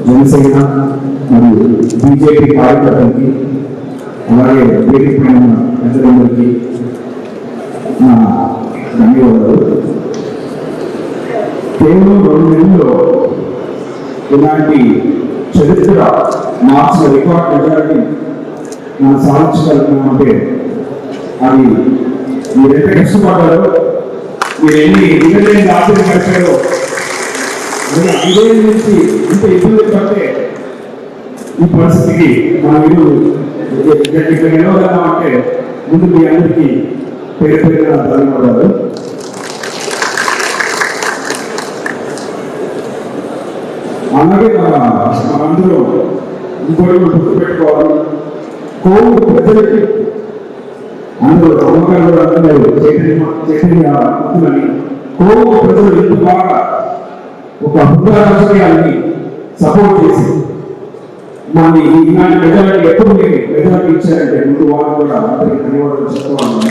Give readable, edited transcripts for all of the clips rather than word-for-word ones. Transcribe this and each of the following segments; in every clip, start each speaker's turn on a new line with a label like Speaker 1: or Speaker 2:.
Speaker 1: జనసేన మరియు బీజేపీ కార్యకర్తలకి అలాగే వేదిక పైన ఉన్న పెద్దలందరికీ నా ధన్యవాదాలు. కేవలం 2 నెలల్లో ఇలాంటి చరిత్ర మార్చిన రికార్డ్ మెజారిటీ మనం సాధించగలుగుతున్నామంటే అది మీరెంత కష్టపడ్డారో, మీరు ఎన్ని ఇళ్ళని ఆశ్చర్య గడిపారో, ఇదే నుంచి ఇంత ఇబ్బంది పడితే ఈ పరిస్థితికి మనం ఇక్కడ గెలవగలమంటే ముందు మీ అందరికీ పేరు పేరుగా ధన్యవాదాలు. అలాగే మనందరూ ఇంకోటి గుర్తుపెట్టుకోవాలి, కోవిడ్ ప్రజలకి అందరూ అమ్మగారు అందరూ చైతన్యమని కోవిడ్ ప్రజలు ఎంత బాగా ఒక హృదయ రాజకీయాన్ని సపోర్ట్ చేసి మనకి ఇలాంటి మెజారిటీ ఎప్పుడు మెజారిటీ ఇచ్చారంటే ముందు వాళ్ళు కూడా అందరికీ ధన్యవాదాలు చెప్పుకోవాలి.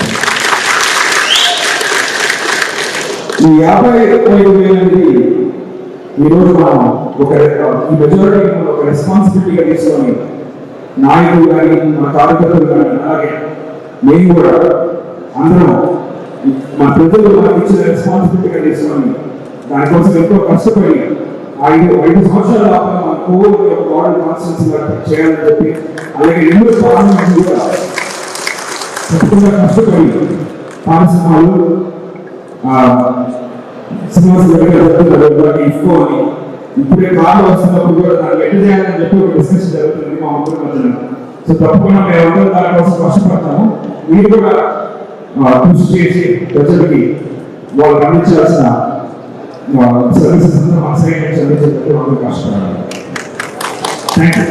Speaker 1: ఈ 55,000 అనేది ఈరోజు మనం ఈ మెజారిటీ ఒక రెస్పాన్సిబిలిటీగా తీసుకొని నాయకులు కానీ మన కార్యకర్తలు కానీ అలాగే మేము కూడా అందరం మన ప్రజలు మనకి ఇచ్చిన రెస్పాన్సిబిలిటీగా తీసుకొని దానికోసం ఎంతో కష్టపడి 5 సంవత్సరాల మన కోవిడ్ వార్డు కాన్స్టిట్యూన్సీ చేయాలని చెప్పి అలాగే ఎన్నో పార్లమెంట్ కూడా తప్పకుండా కష్టపడి పాఠశాలలు సింహాసనం ఇప్పుకొని ఇప్పుడే కాలు వస్తున్నప్పుడు కూడా దాన్ని ఎట్లా చేయాలని చెప్పి ఒక డిస్కషన్ జరుగుతుంది మా ముగ్గురు మధ్యన. సో తప్పకుండా మేమందరం దానికోసం కష్టపడతాము. మీరు కూడా కృషి చేసి ప్రజలకి వాళ్ళకి అందించాల్సిన సర్వీసెస్ అందరూ కష్టపడాలి. Thank you.